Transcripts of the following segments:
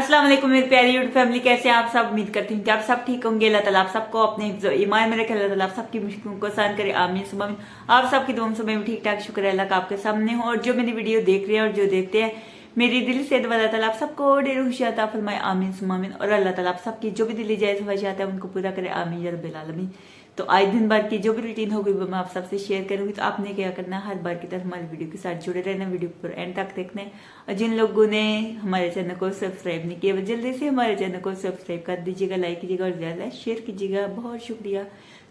अस्सलाम वालेकुम मेरी प्यारी यूट्यूब फैमिली, कैसे हैं आप सब। उम्मीद करती हूँ कि आप सब ठीक होंगे। अल्लाह ताला आप सबको अपने हिफ्ज़ ईमान में रखे, अल्लाह ताला आप सबकी मुश्किलों को आसान करे, आमीन सुबह में। आप सबकी दुआ से मैं भी ठीक ठाक, शुक्र है अल्लाह का आपके सामने हूँ। और जो मेरी वीडियो देख रहे हैं और जो देखते हैं, मेरी दिल से दुआ अल्लाह ताला आप सबको ढेर खुशियां अता फरमाए, आमीन सुबह आमीन। और अल्लाह ताला आप सबकी जो भी दिली जायज़ ख्वाहिशात है उनको पूरा करे, आमीन या रब्बिल आलमीन। तो आज दिन भर की जो भी रूटीन होगी वो मैं आप सबसे शेयर करूंगी। तो आपने क्या करना है, हर बार की तरह हमारी वीडियो के साथ जुड़े रहना, वीडियो पर एंड तक देखना है। और जिन लोगों ने हमारे चैनल को सब्सक्राइब नहीं किया वो जल्दी से हमारे चैनल को सब्सक्राइब कर दीजिएगा, लाइक कीजिएगा और ज्यादा शेयर कीजिएगा। बहुत शुक्रिया।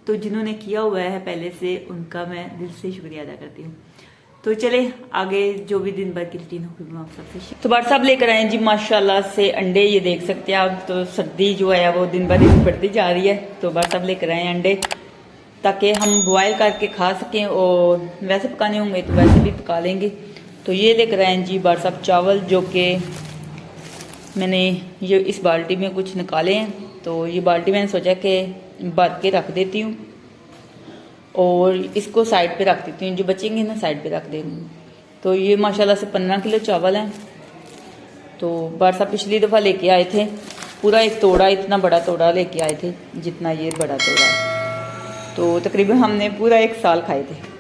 तो जिन्होंने किया हुआ है पहले से, उनका मैं दिल से शुक्रिया अदा करती हूँ। तो चले आगे जो भी दिन भर की रूटीन होगी वो आप सबसे शेयर। तो व्हाट्सअप लेकर आए जी माशाल्लाह से अंडे, ये देख सकते हैं आप। तो सर्दी जो है वो दिन भर बढ़ती जा रही है, तो व्हाट्सअप लेकर आए अंडे ताकि हम बॉयल करके खा सकें, और वैसे पकाने होंगे तो वैसे भी पका लेंगे। तो ये लेकर आए जी व्हाट्सअप चावल, जो कि मैंने ये इस बाल्टी में कुछ निकाले हैं। तो ये बाल्टी मैंने सोचा कि भर के रख देती हूँ और इसको साइड पे रख देती हूँ, जो बचेंगे ना साइड पे रख देंगे। तो ये माशाल्लाह से 15 किलो चावल हैं। तो व्हाट्सअप पिछली दफ़ा लेके आए थे, पूरा एक तोड़ा, इतना बड़ा तोड़ा लेके आए थे जितना ये बड़ा तोड़ा है। तो तकरीबन हमने पूरा 1 साल खाए थे।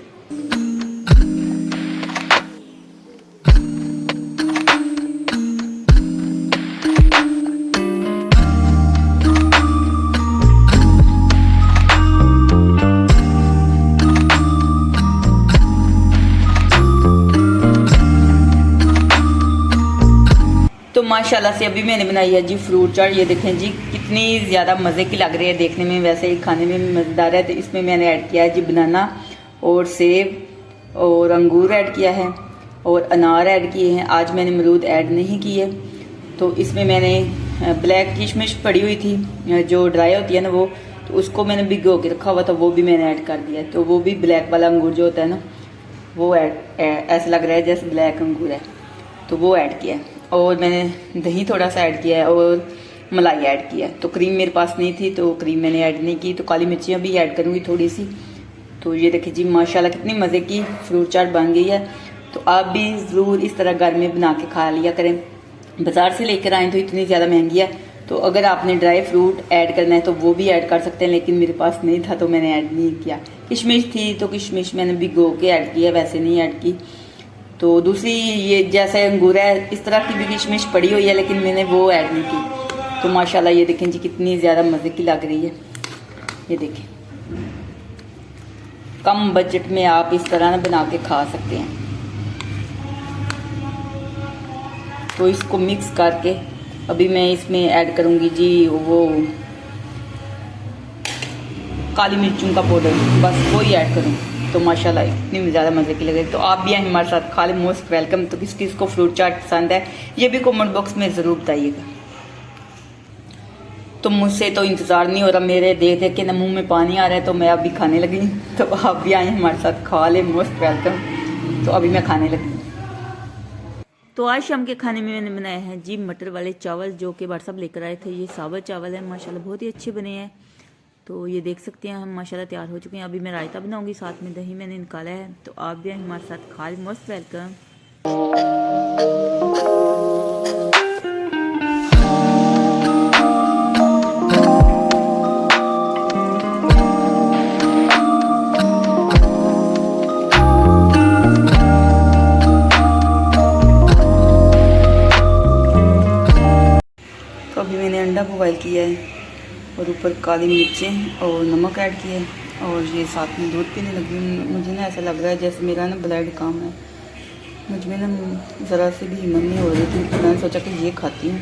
तो माशाल्लाह से अभी मैंने बनाई है जी फ्रूट चाट। ये देखें जी कितनी ज़्यादा मज़े की लग रही है देखने में, वैसे ही खाने में मज़ेदार है। तो इसमें मैंने ऐड किया है जी बनाना और सेब और अंगूर ऐड किया है और अनार ऐड किए हैं। आज मैंने अमरूद ऐड नहीं किए। तो इसमें मैंने ब्लैक किशमिश पड़ी हुई थी जो ड्राई होती है ना वो, तो उसको मैंने भिगो के रखा हुआ था, वो भी मैंने ऐड कर दिया है। तो वो भी ब्लैक वाला अंगूर जो होता है ना, वो ऐसा लग रहा है जैसे ब्लैक अंगूर है, तो वो ऐड किया है। और मैंने दही थोड़ा सा ऐड किया है और मलाई ऐड किया है। तो क्रीम मेरे पास नहीं थी तो क्रीम मैंने ऐड नहीं की। तो काली मिर्चियाँ भी ऐड करूँगी थोड़ी सी। तो ये देखिए जी माशाल्लाह कितनी मज़े की फ्रूट चाट बन गई है। तो आप भी ज़रूर इस तरह घर में बना के खा लिया करें। बाज़ार से लेकर आए तो इतनी ज़्यादा महंगी है। तो अगर आपने ड्राई फ्रूट ऐड करना है तो वो भी ऐड कर सकते हैं, लेकिन मेरे पास नहीं था तो मैंने ऐड नहीं किया। किशमिश थी तो किशमिश मैंने भिगो के ऐड किया, वैसे नहीं ऐड की। तो दूसरी ये जैसे अंगूर है इस तरह की भी किशमिश पड़ी हुई है, लेकिन मैंने वो ऐड नहीं की। तो माशाल्लाह ये देखें जी कितनी ज़्यादा मज़े की लग रही है। ये देखें, कम बजट में आप इस तरह ना बना के खा सकते हैं। तो इसको मिक्स करके अभी मैं इसमें ऐड करूँगी जी वो काली मिर्चों का पाउडर, बस वही ऐड करूँगी। तो माशाल्लाह इतनी ज़्यादा मज़े की लग रही है। तो आप भी आए हमारे साथ खा लें, मोस्ट वेलकम। तो किस किस को फ्रूट चाट पसंद है ये भी कमेंट बॉक्स में ज़रूर बताइएगा। तो मुझसे तो इंतज़ार नहीं हो रहा, मेरे देख देख के ना मुँह में पानी आ रहा है, तो मैं अभी खाने लगी। तो आप भी आए हमारे साथ खा लें, मोस्ट वेलकम। तो अभी मैं खाने लगी। तो आज शाम के खाने में मैंने बनाया है जी मटर वाले चावल, जो कि व्हाट्सअप लेकर आए थे। ये साबुत चावल है, माशाल्लाह बहुत ही अच्छे बने हैं। तो ये देख सकते हैं हम माशाल्लाह तैयार हो चुके हैं। अभी मैं रायता बनाऊंगी, साथ में दही मैंने निकाला है। तो आप भी हमारे साथ खा लें, मोस्ट वेलकम। तो अभी मैंने अंडा बॉयल किया है और ऊपर काली मिर्चें और नमक ऐड किया है, और ये साथ में दूध पीने लगी। मुझे ना ऐसा लग रहा है जैसे मेरा ना ब्लड कम है, मुझ में ना ज़रा सी भी हिम्मत नहीं हो रही थी। तो मैंने सोचा कि ये खाती हूँ,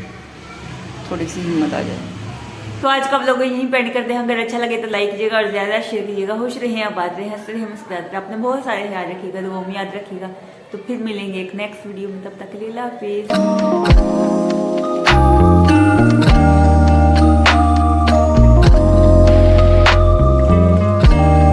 थोड़ी सी हिम्मत आ जाए। तो आज का व्लॉग यहीं पेंड करते हैं। अगर अच्छा लगे तो लाइक कीजिएगा और ज़्यादा शेयर कीजिएगा। खुश रहे, आबाद रहे, हंसते रहे, मुस्कुराते रहे। आपने बहुत सारे याद रखिएगा, दुआ में याद रखिएगा। तो फिर मिलेंगे एक नेक्स्ट वीडियो में, तब तक के लिए अल्लाह हाफिज़।